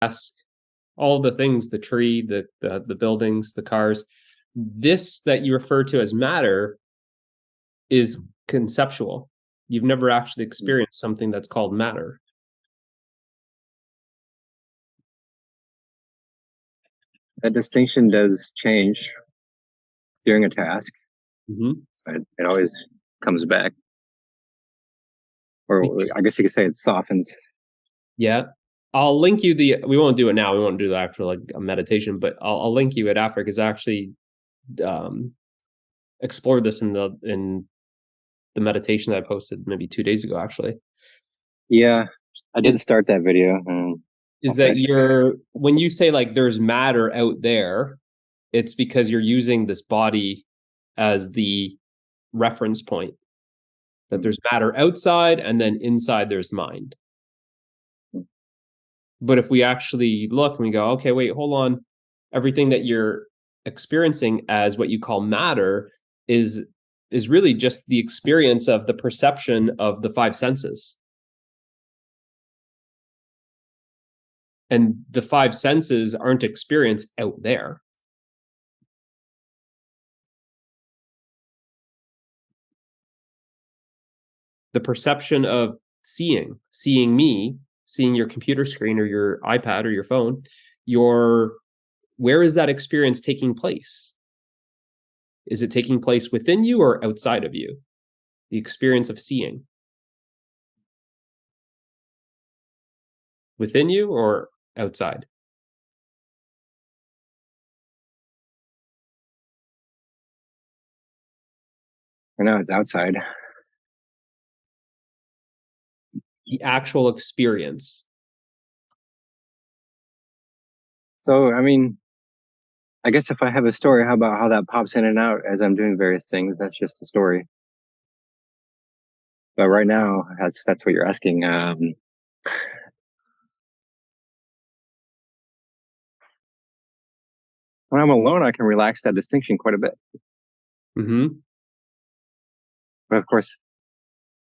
desk, all the things, the tree, the buildings, the cars. This that you refer to as matter is conceptual. You've never actually experienced something that's called matter. That distinction does change during a task. Mm-hmm. But it always comes back. Or I guess you could say it softens. Yeah. I'll link you we won't do it now. We won't do the actual like a meditation, but I'll link you it after, because I actually explored this in the meditation that I posted maybe 2 days ago, actually. Yeah, I did start that video. Is that when you say like there's matter out there, it's because you're using this body as the reference point, that there's matter outside and then inside there's mind. But if we actually look and we go, okay, wait, hold on, everything that you're experiencing as what you call matter is really just the experience of the perception of the five senses. And the five senses aren't experienced out there. The perception of seeing me, seeing your computer screen or your iPad or your phone, where is that experience taking place? Is it taking place within you or outside of you? The experience of seeing. Within you or outside? I know it's outside. The actual experience. So, I mean, I guess if I have a story, how about how that pops in and out as I'm doing various things? That's just a story. But right now, that's what you're asking. When I'm alone, I can relax that distinction quite a bit. Mm-hmm. But of course,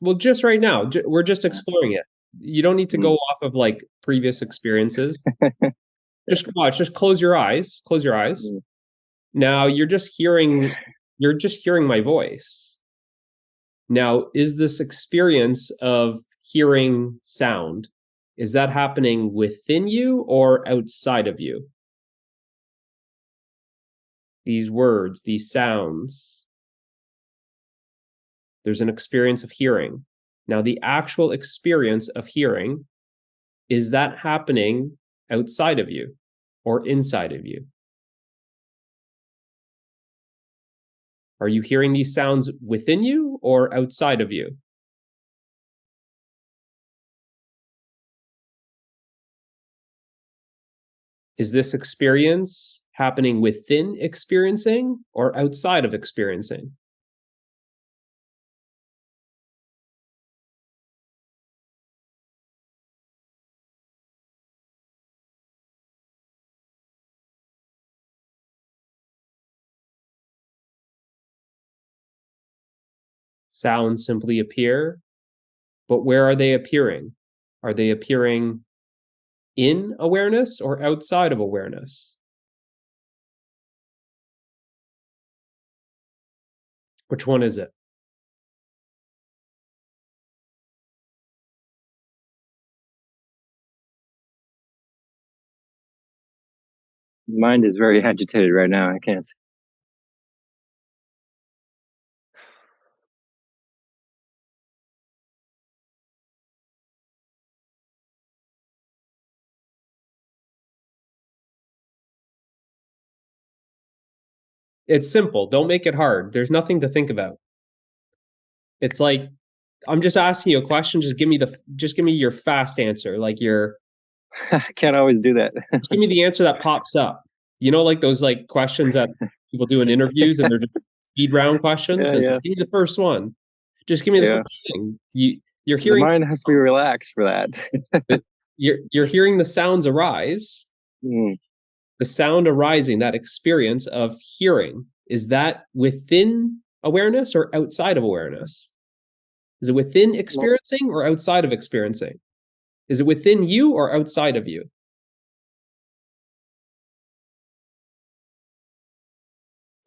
well, just right now, we're just exploring it. You don't need to go off of like previous experiences. Just watch. Just close your eyes. Close your eyes. Now you're just hearing my voice. Now, is this experience of hearing sound, is that happening within you or outside of you? These words, these sounds. There's an experience of hearing. Now, the actual experience of hearing, is that happening outside of you or inside of you? Are you hearing these sounds within you or outside of you? Is this experience happening within experiencing or outside of experiencing? Sounds simply appear, but where are they appearing? Are they appearing in awareness or outside of awareness? Which one is it? mind is very agitated right now. I can't. It's simple. Don't make it hard. There's nothing to think about. It's like, I'm just asking you a question. Just give me your fast answer. Like I can't always do that. Just give me the answer that pops up. You know, like those like questions that people do in interviews and they're just speed round questions. Yeah. Like, give me the first one. Just give me the first thing. You're hearing. The mind has to be relaxed for that. You're hearing the sounds arise. The sound arising, that experience of hearing, is that within awareness or outside of awareness? Is it within experiencing or outside of experiencing? Is it within you or outside of you?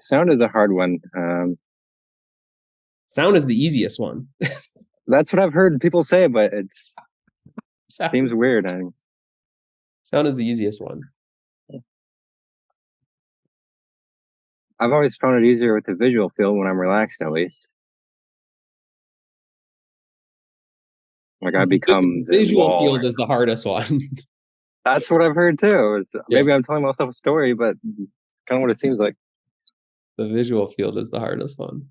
Sound is a hard one. Sound is the easiest one. That's what I've heard people say, but it seems Sound weird. is the easiest one. I've always found it easier with the visual field when I'm relaxed, at least. Like I become the visual wall. field is the hardest one. That's what I've heard too. Maybe I'm telling myself a story, but kind of what it seems like. The visual field is the hardest one.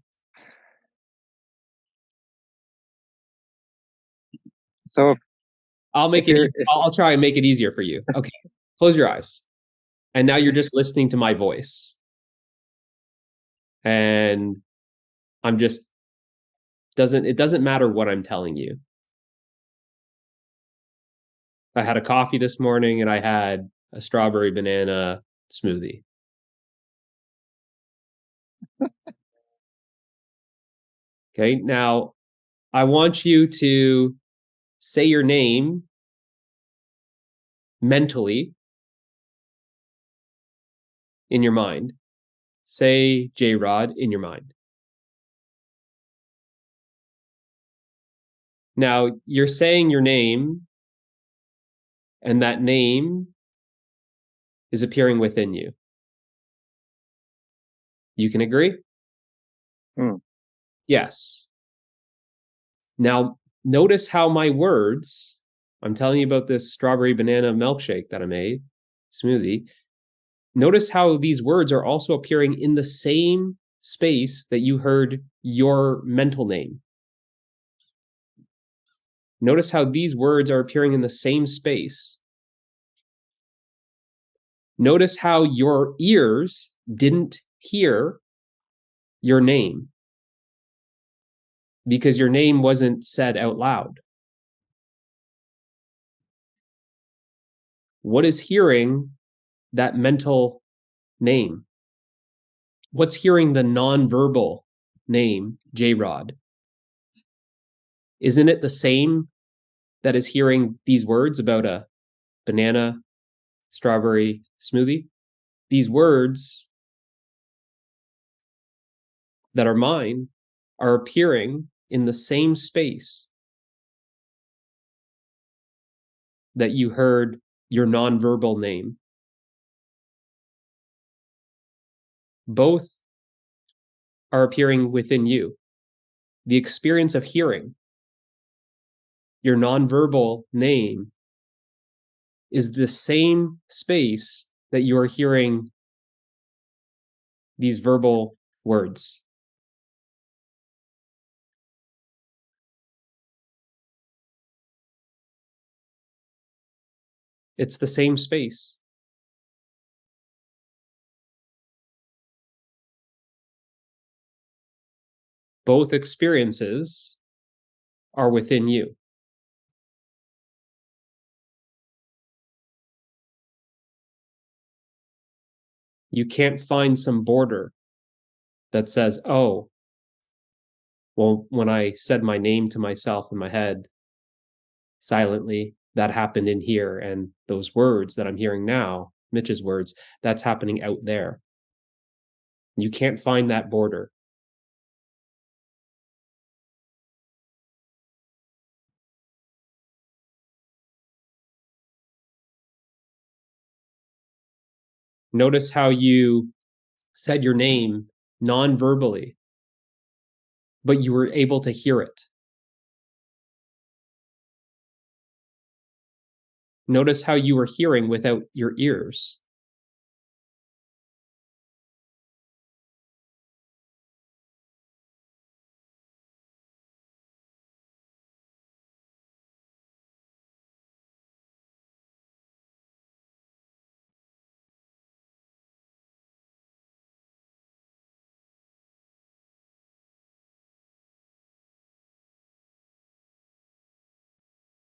So I'll try and make it easier for you. Okay. Close your eyes. And now you're just listening to my voice. And it doesn't matter what I'm telling you. I had a coffee this morning and I had a strawberry banana smoothie. Okay. Now I want you to say your name mentally in your mind. Say J-Rod in your mind. Now you're saying your name, and that name is appearing within you. You can agree? Yes. Now notice how my words, I'm telling you about this strawberry banana milkshake that I made, smoothie. Notice how these words are also appearing in the same space that you heard your mental name. Notice how these words are appearing in the same space. Notice how your ears didn't hear your name because your name wasn't said out loud. What is hearing that mental name? What's hearing the nonverbal name, J-Rod? Isn't it the same that is hearing these words about a banana strawberry smoothie? These words that are mine are appearing in the same space that you heard your nonverbal name. Both are appearing within you. The experience of hearing your nonverbal name is the same space that you are hearing these verbal words. It's the same space. Both experiences are within you. You can't find some border that says, oh, well, when I said my name to myself in my head silently, that happened in here. And those words that I'm hearing now, Mitch's words, that's happening out there. You can't find that border. Notice how you said your name non-verbally, but you were able to hear it. Notice how you were hearing without your ears.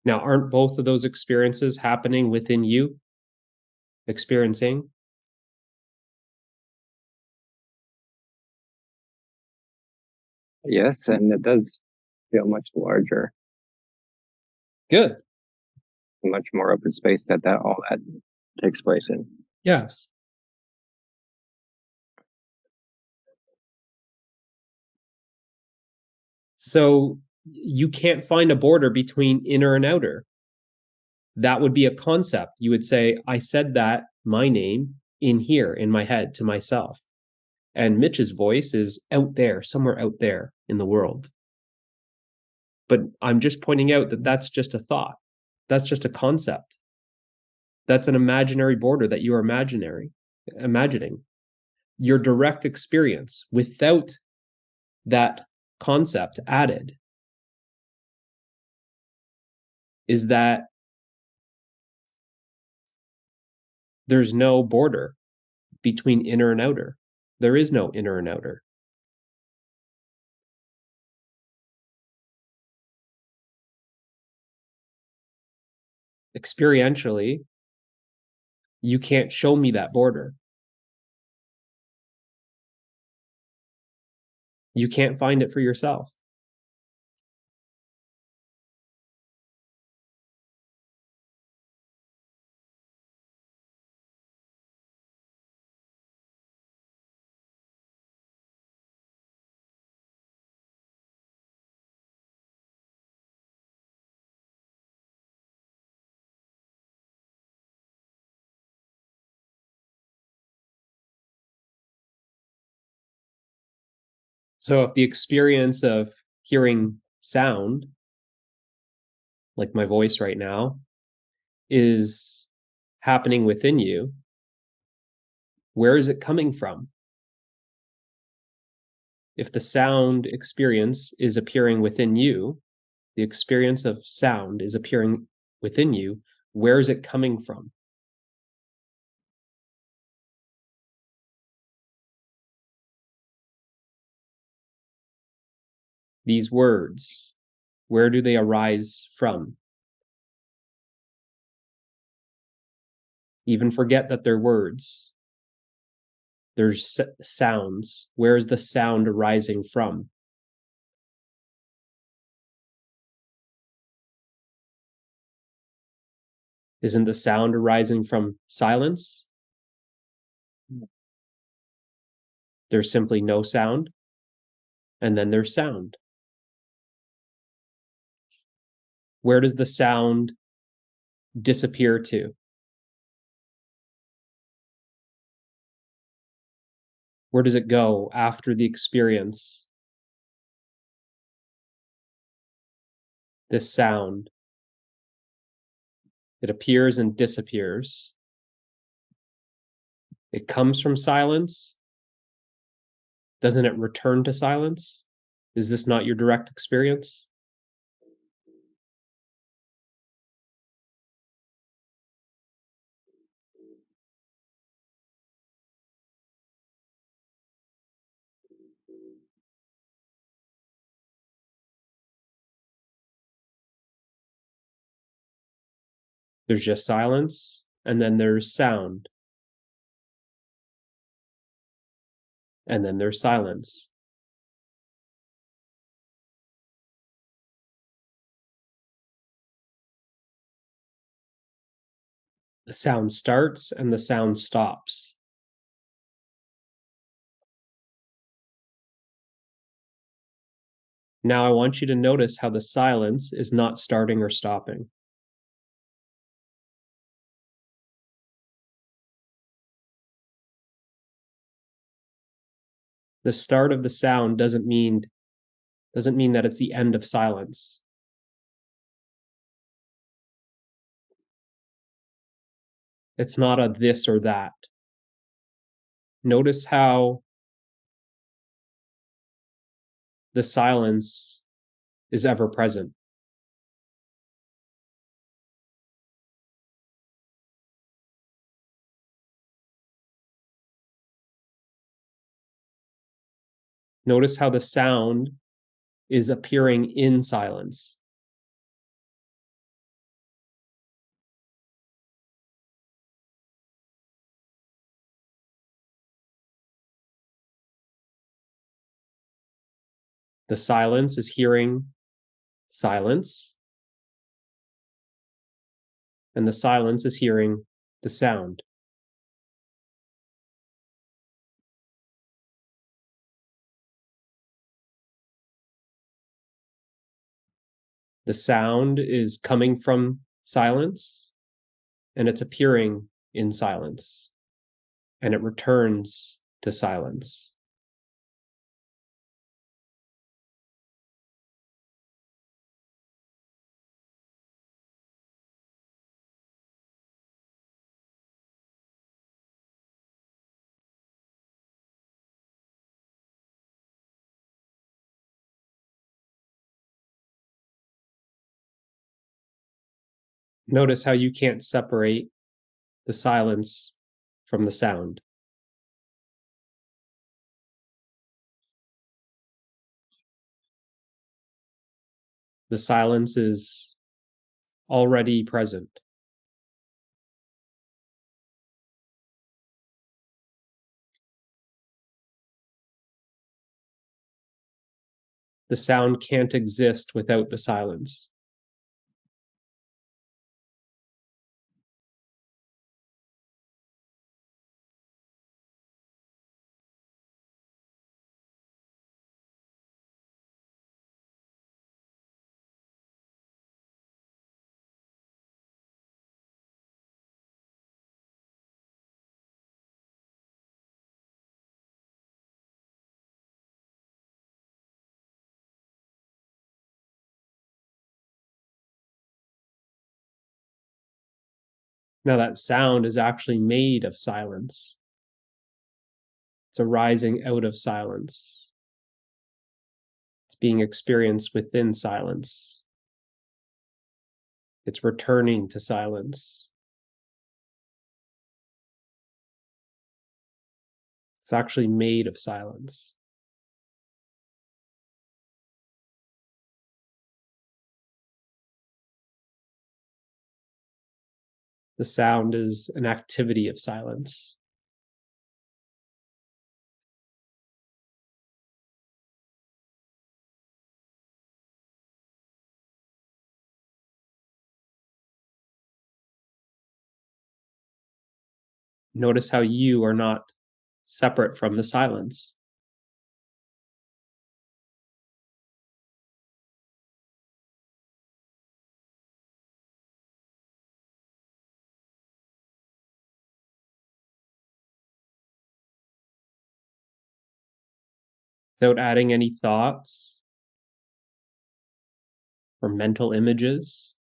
Now, aren't both of those experiences happening within you? Experiencing? Yes, and it does feel much larger. Good. Much more open space that all that takes place in. Yes. So you can't find a border between inner and outer. That would be a concept. You would say, I said that, my name, in here, in my head, to myself. And Mitch's voice is out there, somewhere out there in the world. But I'm just pointing out that that's just a thought. That's just a concept. That's an imaginary border that you are imagining. Your direct experience without that concept added is that there's no border between inner and outer. There is no inner and outer. Experientially, you can't show me that border. You can't find it for yourself. So if the experience of hearing sound, like my voice right now, is happening within you, where is it coming from? If the sound experience is appearing within you, the experience of sound is appearing within you, where is it coming from? These words, where do they arise from? Even forget that they're words. There's sounds. Where is the sound arising from? Isn't the sound arising from silence? There's simply no sound, and then there's sound. Where does the sound disappear to? Where does it go after the experience? This sound. It appears and disappears. It comes from silence. Doesn't it return to silence? Is this not your direct experience? There's just silence, and then there's sound. And then there's silence. The sound starts and the sound stops. Now I want you to notice how the silence is not starting or stopping. The start of the sound doesn't mean that it's the end of silence. It's not a this or that. Notice how the silence is ever present. Notice how the sound is appearing in silence. The silence is hearing silence, and the silence is hearing the sound. The sound is coming from silence, and it's appearing in silence, and it returns to silence. Notice how you can't separate the silence from the sound. The silence is already present. The sound can't exist without the silence. Now, that sound is actually made of silence. It's arising out of silence. It's being experienced within silence. It's returning to silence. It's actually made of silence. The sound is an activity of silence. Notice how you are not separate from the silence. Without adding any thoughts or mental images,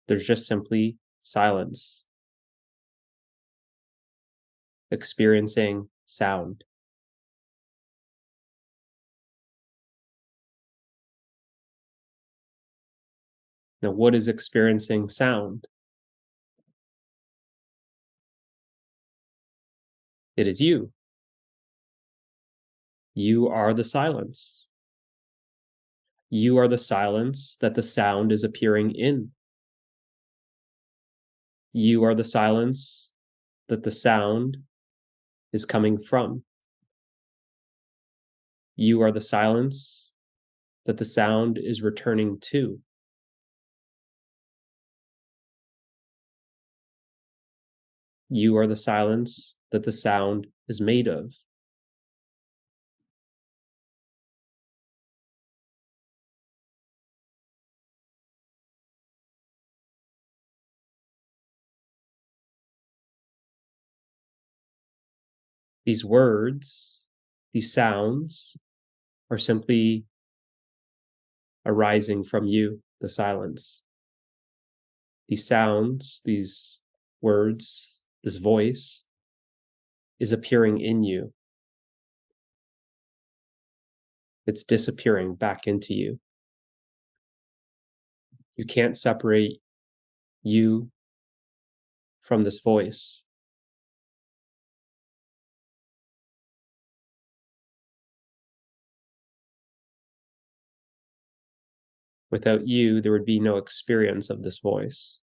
there's just simply silence, experiencing sound. Now, what is experiencing sound? It is you. You are the silence. You are the silence that the sound is appearing in. You are the silence that the sound is coming from. You are the silence that the sound is returning to. You are the silence that the sound is made of. These words, these sounds, are simply arising from you, the silence. These sounds, these words, this voice is appearing in you. It's disappearing back into you. You can't separate you from this voice. Without you, there would be no experience of this voice.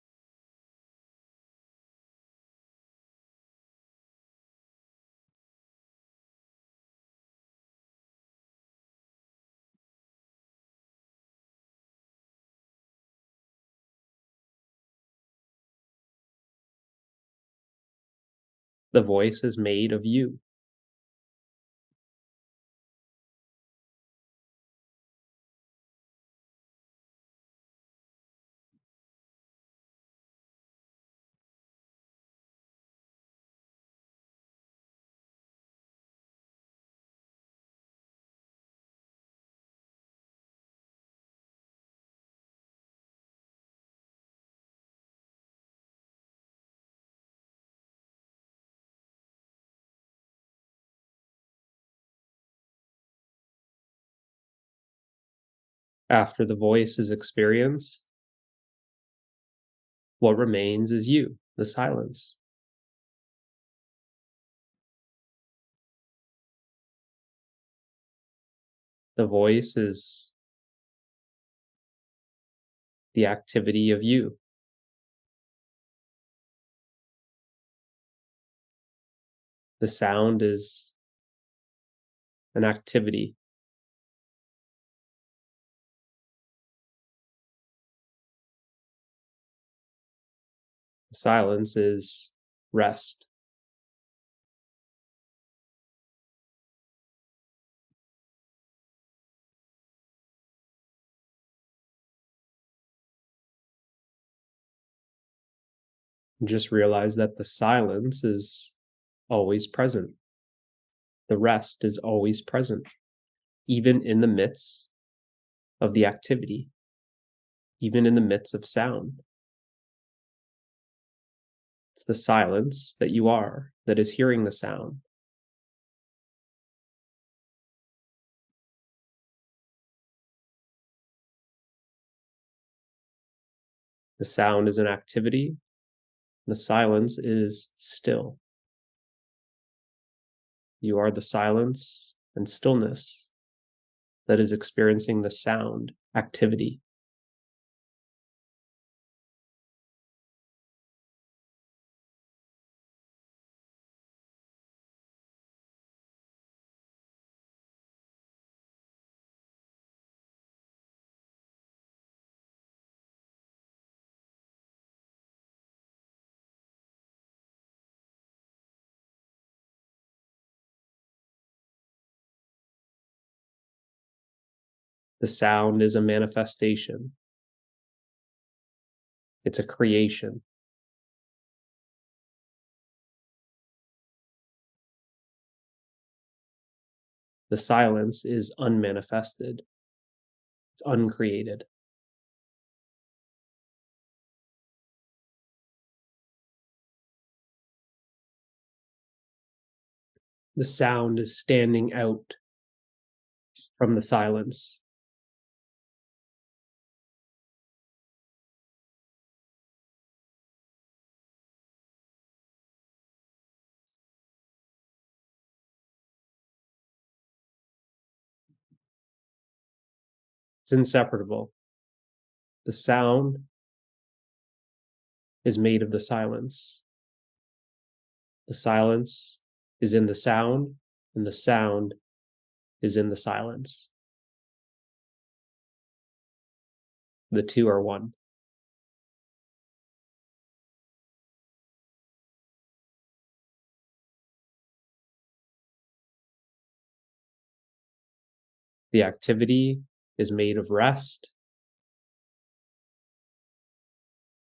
The voice is made of you. After the voice is experienced, what remains is you, the silence. The voice is the activity of you. The sound is an activity. The silence is rest. Just realize that the silence is always present. The rest is always present, even in the midst of the activity, even in the midst of sound. It's the silence that you are that is hearing the sound. The sound is an activity. The silence is still. You are the silence and stillness that is experiencing the sound activity. The sound is a manifestation. It's a creation. The silence is unmanifested. It's uncreated. The sound is standing out from the silence. It's inseparable. The sound is made of the silence. The silence is in the sound, and the sound is in the silence. The two are one. The activity is made of rest.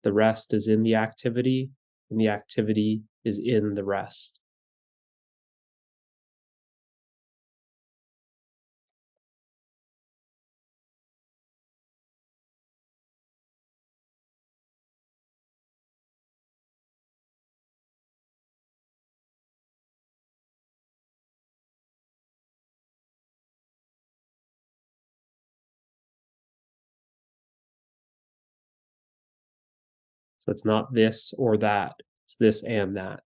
The rest is in the activity, and the activity is in the rest. So it's not this or that. It's this and that.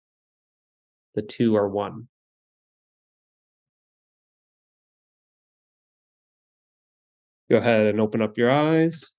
The two are one. Go ahead and open up your eyes.